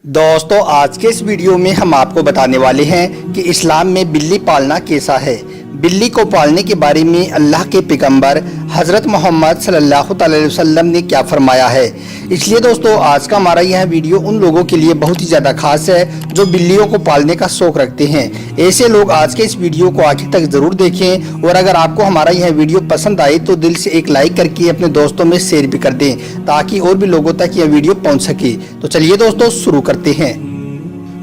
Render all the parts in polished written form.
दोस्तों आज के इस वीडियो में हम आपको बताने वाले हैं कि इस्लाम में बिल्ली पालना कैसा है। बिल्ली को पालने के बारे में अल्लाह के पैगंबर हज़रत मोहम्मद सल्लल्लाहु अलैहि वसल्लम ने क्या फरमाया है। इसलिए दोस्तों आज का हमारा यह वीडियो उन लोगों के लिए बहुत ही ज़्यादा खास है जो बिल्लियों को पालने का शौक़ रखते हैं। ऐसे लोग आज के इस वीडियो को आखिर तक ज़रूर देखें और अगर आपको हमारा यह वीडियो पसंद आए तो दिल से एक लाइक करके अपने दोस्तों में शेयर भी कर दें ताकि और भी लोगों तक यह वीडियो पहुँच सके। तो चलिए दोस्तों शुरू करते हैं।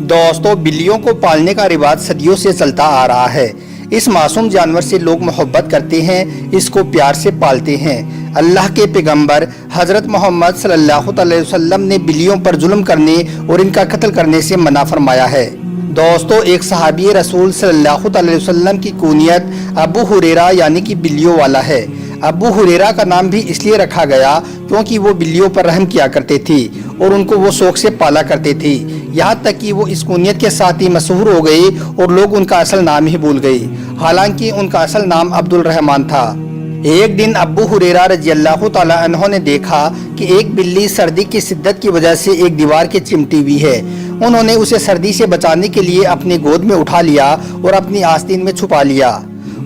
दोस्तों बिल्लियों को पालने का रिवाज सदियों से चलता आ रहा है। इस मासूम जानवर से लोग मोहब्बत करते हैं, इसको प्यार से पालते हैं। अल्लाह के पैगंबर हज़रत मोहम्मद सल्लल्लाहु अलैहि वसल्लम ने बिल्लियों पर जुल्म करने और इनका कत्ल करने से मना फरमाया है। दोस्तों एक सहाबी रसूल सल्लल्लाहु अलैहि वसल्लम की कुनियत अबू हुरैरा यानी कि बिल्लियों वाला है। अबू हुरैरा का नाम भी इसलिए रखा गया क्योंकि वो बिल्लियों पर रहम किया करते थे और उनको वो शौक से पाला करते थे। यहाँ तक कि वो इस कुनियत के साथ ही मशहूर हो गए और लोग उनका असल नाम ही भूल गए। हालांकि उनका असल नाम अब्दुल रहमान था। एक दिन अबू हुरैरा रज़ियल्लाहु ताला अन्हु ने देखा कि एक बिल्ली सर्दी की शिद्दत की वजह से एक दीवार के चिमटी हुई है। उन्होंने उसे सर्दी से बचाने के लिए अपनी गोद में उठा लिया और अपनी आस्तीन में छुपा लिया।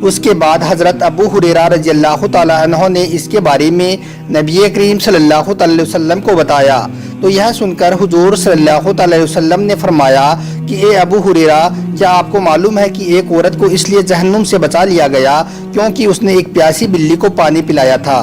उसके बाद हज़रत अबू हुरैरा रज़ियल्लाहु ताला अन्हु ने इसके बारे में नबी करीम सल्लल्लाहु अलैहि वसल्लम को बताया तो यह सुनकर हुजूर सल्लल्लाहु अलैहि वसल्लम ने फरमाया कि ए अबू हुरैरा, क्या आपको मालूम है कि एक औरत को इसलिए जहन्नुम से बचा लिया गया क्योंकि उसने एक प्यासी बिल्ली को पानी पिलाया था।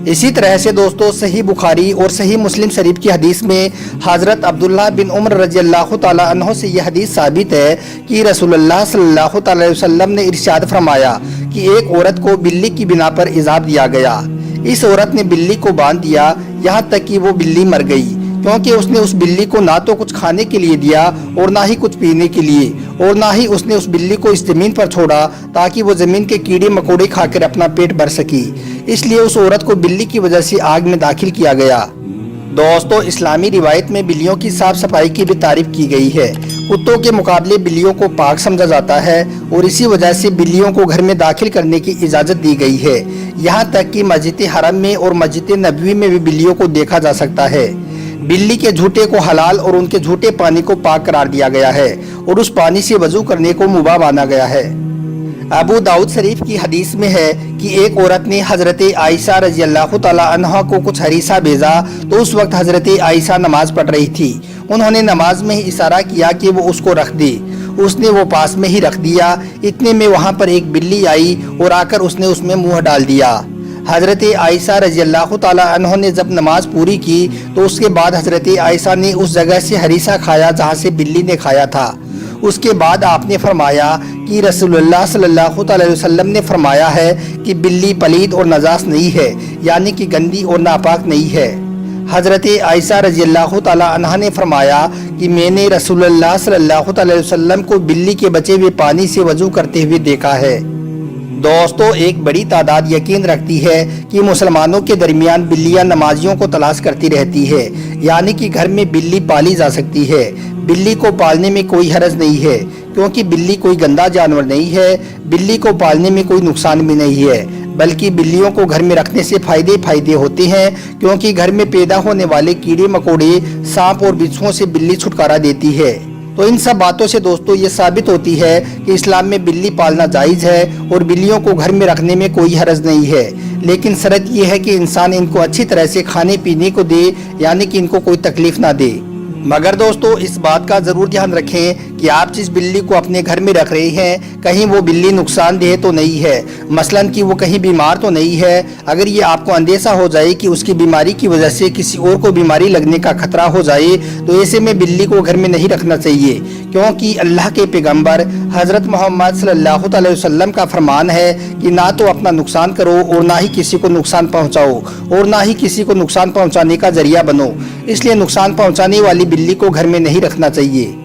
इसी तरह से दोस्तों सही बुखारी और सही मुस्लिम शरीफ की हदीस में हज़रत अब्दुल्लाह बिन उमर रज़ियल्लाहु ताला अन्हु से यह हदीस साबित है कि रसूलुल्लाह सल्लल्लाहु अलैहि वसल्लम ने इरशाद फरमाया कि एक औरत को बिल्ली की बिना पर इज़ाब दिया गया। इस औरत ने बिल्ली को बांध दिया, यहाँ तक कि वो बिल्ली मर गई क्योंकि उसने उस बिल्ली को ना तो कुछ खाने के लिए दिया और ना ही कुछ पीने के लिए, और ना ही उसने उस बिल्ली को इस ज़मीन पर छोड़ा ताकि वो ज़मीन के कीड़े मकोड़े खाकर अपना पेट भर सकी। इसलिए उस औरत को बिल्ली की वजह से आग में दाखिल किया गया। दोस्तों इस्लामी रिवायत में बिल्लियों की साफ सफाई की भी तारीफ की गई है। कुत्तों के मुकाबले बिल्लियों को पाक समझा जाता है और इसी वजह से बिल्लियों को घर में दाखिल करने की इजाज़त दी गई है। यहाँ तक कि मस्जिद हरम में और मस्जिद नबवी में भी बिल्लियों को देखा जा सकता है। बिल्ली के झूठे को हलाल और उनके झूठे पानी को पाक करार दिया गया है और उस पानी से वजू करने को मुबाह माना गया है। अबू दाऊद शरीफ की हदीस में है कि एक औरत ने हज़रत आयशा रज़ियल्लाहु ताला अन्हा को कुछ हरीसा भेजा तो उस वक्त हज़रत आयशा नमाज पढ़ रही थी। उन्होंने नमाज में ही इशारा किया कि वो उसको रख दे। उसने वो पास में ही रख दिया। इतने में वहाँ पर एक बिल्ली आई और आकर उसने उसमें मुँह डाल दिया। हज़रत आयशा रज़ियल्लाहु ताला अन्हा ने जब नमाज पूरी की तो उसके बाद हज़रत आयशा ने उस जगह से हरीसा खाया जहाँ से बिल्ली ने खाया था। उसके बाद आपने फरमाया कि रसूलुल्लाह सल्लल्लाहु अलैहि वसल्लम ने फरमाया है कि बिल्ली पलीद और नजास नहीं है, यानी कि गंदी और नापाक नहीं है। हज़रत आयशा रज़ियल्लाहु ताला अन्हा ने फरमाया कि मैंने रसूलुल्लाह सल्लल्लाहु अलैहि वसल्लम को बिल्ली के बचे हुए पानी से वजू करते हुए देखा है। दोस्तों एक बड़ी तादाद यकीन रखती है कि मुसलमानों के दरमियान बिल्लियां नमाजियों को तलाश करती रहती है, यानी कि घर में बिल्ली पाली जा सकती है। बिल्ली को पालने में कोई हरज नहीं है क्योंकि बिल्ली कोई गंदा जानवर नहीं है। बिल्ली को पालने में कोई नुकसान भी नहीं है, बल्कि बिल्लियों को घर में रखने से फायदे होते हैं क्योंकि घर में पैदा होने वाले कीड़े मकोड़े, सांप और बिच्छुओं से बिल्ली छुटकारा देती है। तो इन सब बातों से दोस्तों ये साबित होती है कि इस्लाम में बिल्ली पालना जायज़ है और बिल्लियों को घर में रखने में कोई हरज नहीं है। लेकिन शर्त यह है कि इंसान इनको अच्छी तरह से खाने पीने को दे, यानी कि इनको कोई तकलीफ ना दे। मगर दोस्तों इस बात का ज़रूर ध्यान रखें कि आप जिस बिल्ली को अपने घर में रख रहे हैं कहीं वो बिल्ली नुकसानदेह तो नहीं है, मसलन कि वो कहीं बीमार तो नहीं है। अगर ये आपको अंदेशा हो जाए कि उसकी बीमारी की वजह से किसी और को बीमारी लगने का खतरा हो जाए तो ऐसे में बिल्ली को घर में नहीं रखना चाहिए, क्योंकि अल्लाह के पैगंबर हज़रत मोहम्मद सल्लल्लाहु अलैहि वसल्लम का फरमान है कि ना तो अपना नुकसान करो और ना ही किसी को नुकसान पहुँचाओ और ना ही किसी को नुकसान पहुँचाने का जरिया बनो। इसलिए नुकसान पहुँचाने वाली बिल्ली को घर में नहीं रखना चाहिए।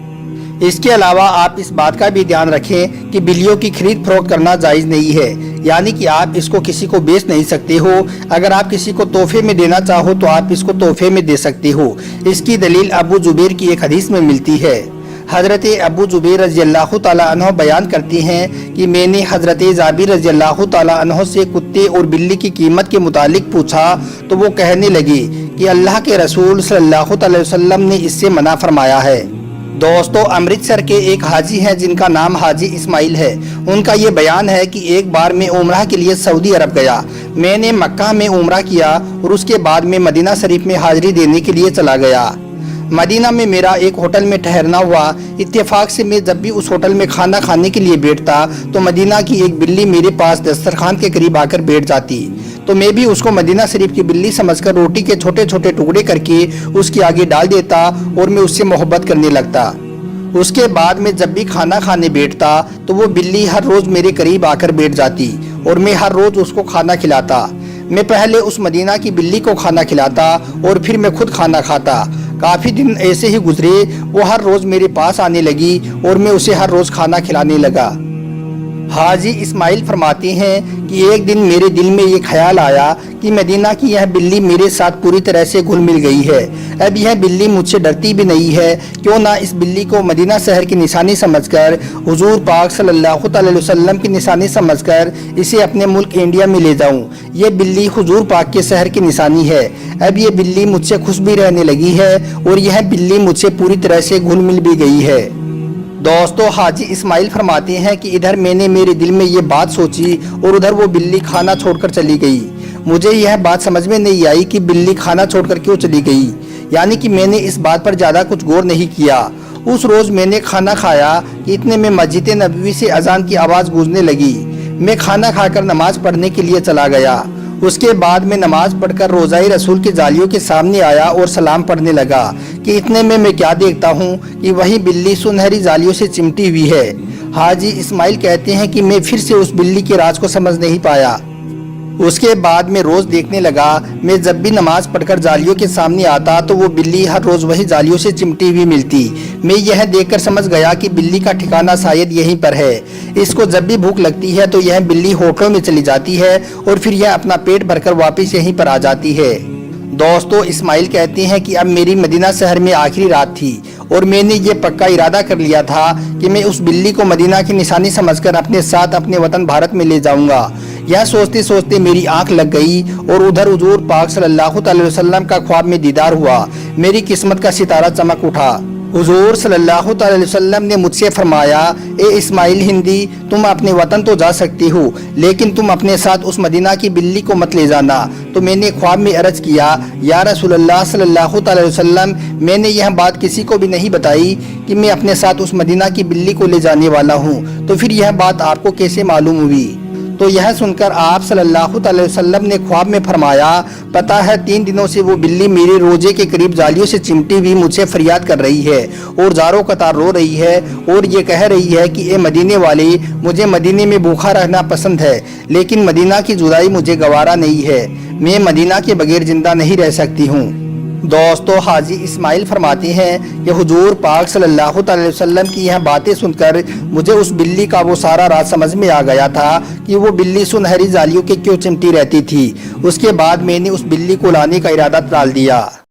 इसके अलावा आप इस बात का भी ध्यान रखें कि बिल्लियों की खरीद फरोख्त करना जायज़ नहीं है, यानी कि आप इसको किसी को बेच नहीं सकते हो। अगर आप किसी को तोहफे में देना चाहो तो आप इसको तोहफे में दे सकते हो। इसकी दलील अबू जुबैर की एक हदीस में मिलती है। حضرت ابو زبیر رضی اللہ تعالیٰ عنہ بیان کرتی ہیں کہ میں نے حضرت جابر رضی اللہ تعالیٰ عنہ سے کتے اور بلی کی قیمت کے متعلق پوچھا تو وہ کہنے لگی کہ اللہ کے رسول صلی اللہ علیہ وسلم نے اس سے منع فرمایا ہے۔ دوستو، امرتسر کے ایک حاجی ہیں جن کا نام حاجی اسماعیل ہے۔ ان کا یہ بیان ہے کہ ایک بار میں عمرہ کے لیے سعودی عرب گیا۔ میں نے مکہ میں عمرہ کیا اور اس کے بعد میں مدینہ شریف میں حاضری دینے کے لیے چلا گیا۔ مدینہ میں میرا ایک ہوٹل میں ٹھہرنا ہوا۔ اتفاق سے میں جب بھی اس ہوٹل میں کھانا کھانے کے لیے بیٹھتا تو مدینہ کی ایک بلی میرے پاس دسترخوان کے قریب آ کر بیٹھ جاتی، تو میں بھی اس کو مدینہ شریف کی بلی سمجھ کر روٹی کے چھوٹے چھوٹے ٹکڑے کر کے اس کے آگے ڈال دیتا اور میں اس سے محبت کرنے لگتا۔ اس کے بعد میں جب بھی کھانا کھانے بیٹھتا تو وہ بلی ہر روز میرے قریب آ کر بیٹھ جاتی اور میں ہر روز اس کو کھانا کھلاتا۔ میں پہلے اس مدینہ کی بلی کو کھانا کھلاتا اور پھر میں خود کھانا کھاتا۔ کافی دن ایسے ہی گزرے، وہ ہر روز میرے پاس آنے لگی اور میں اسے ہر روز کھانا کھلانے لگا۔ حاجی اسماعیل فرماتے ہیں کہ ایک دن میرے دل میں یہ خیال آیا کہ مدینہ کی یہ بلی میرے ساتھ پوری طرح سے گھل مل گئی ہے، اب یہ بلی مجھ سے ڈرتی بھی نہیں ہے، کیوں نہ اس بلی کو مدینہ شہر کی نشانی سمجھ کر، حضور پاک صلی اللہ علیہ وسلم کی نشانی سمجھ کر اسے اپنے ملک انڈیا میں لے جاؤں۔ یہ بلی حضور پاک کے شہر کی نشانی ہے، اب یہ بلی مجھ سے خوش بھی رہنے لگی ہے اور یہ بلی مجھ سے پوری طرح سے گھل مل بھی گئی ہے۔ دوستو، حاجی اسماعیل فرماتے ہیں کہ ادھر میں نے میرے دل میں یہ بات سوچی اور ادھر وہ بلی کھانا چھوڑ کر چلی گئی۔ مجھے یہ بات سمجھ میں نہیں آئی کہ بلی کھانا چھوڑ کر کیوں چلی گئی، یعنی کہ میں نے اس بات پر زیادہ کچھ غور نہیں کیا۔ اس روز میں نے کھانا کھایا کہ اتنے میں مسجد نبوی سے اذان کی آواز گونجنے لگی۔ میں کھانا کھا کر نماز پڑھنے کے لیے چلا گیا۔ اس کے بعد میں نماز پڑھ کر روضہ رسول کی جالیوں کے سامنے آیا اور سلام پڑھنے لگا کہ اتنے میں کیا دیکھتا ہوں کہ وہی بلی سنہری جالیوں سے چمٹی ہوئی ہے۔ حاجی اسماعیل کہتے ہیں کہ میں پھر سے اس بلی کے راز کو سمجھ نہیں پایا۔ اس کے بعد میں روز دیکھنے لگا، میں جب بھی نماز پڑھ کر جالیوں کے سامنے آتا تو وہ بلی ہر روز وہی جالیوں سے چمٹی ہوئی ملتی۔ میں یہ دیکھ کر سمجھ گیا کہ بلی کا ٹھکانہ شاید یہیں پر ہے۔ اس کو جب بھی بھوک لگتی ہے تو یہ بلی ہوٹلوں میں چلی جاتی ہے اور پھر یہ اپنا پیٹ بھر کر واپس یہیں پر آ جاتی ہے۔ دوستو، اسماعیل کہتے ہیں کہ اب میری مدینہ شہر میں آخری رات تھی اور میں نے یہ پکا ارادہ کر لیا تھا کہ میں اس بلی کو مدینہ کی نشانی سمجھ کر اپنے ساتھ اپنے وطن بھارت میں لے جاؤں گا۔ یہ سوچتے سوچتے میری آنکھ لگ گئی اور ادھر حضور پاک صلی اللہ علیہ وسلم کا خواب میں دیدار ہوا۔ میری قسمت کا ستارہ چمک اٹھا۔ حضور صلی اللہ علیہ وسلم نے مجھ سے فرمایا، اے اسماعیل ہندی، تم اپنے وطن تو جا سکتی ہو لیکن تم اپنے ساتھ اس مدینہ کی بلی کو مت لے جانا۔ تو میں نے خواب میں عرض کیا، یا رسول اللہ صلی اللہ علیہ وسلم، میں نے یہ بات کسی کو بھی نہیں بتائی کہ میں اپنے ساتھ اس مدینہ کی بلی کو لے جانے والا ہوں، تو پھر یہ بات آپ کو کیسے معلوم ہوئی؟ تو یہ سن کر آپ صلی اللہ علیہ وسلم نے خواب میں فرمایا، پتہ ہے 3 دنوں سے وہ بلی میرے روزے کے قریب جالیوں سے چمٹی ہوئی مجھ سے فریاد کر رہی ہے اور زاروں قطار رو رہی ہے اور یہ کہہ رہی ہے کہ اے مدینے والے، مجھے مدینے میں بھوکا رہنا پسند ہے لیکن مدینہ کی جدائی مجھے گوارا نہیں ہے، میں مدینہ کے بغیر زندہ نہیں رہ سکتی ہوں۔ دوستو، حاجی اسماعیل فرماتے ہیں کہ حضور پاک صلی اللہ علیہ وسلم کی یہ باتیں سن کر مجھے اس بلی کا وہ سارا راز سمجھ میں آ گیا تھا کہ وہ بلی سنہری جالیوں کے کیوں چمٹی رہتی تھی۔ اس کے بعد میں نے اس بلی کو لانے کا ارادہ ٹال دیا۔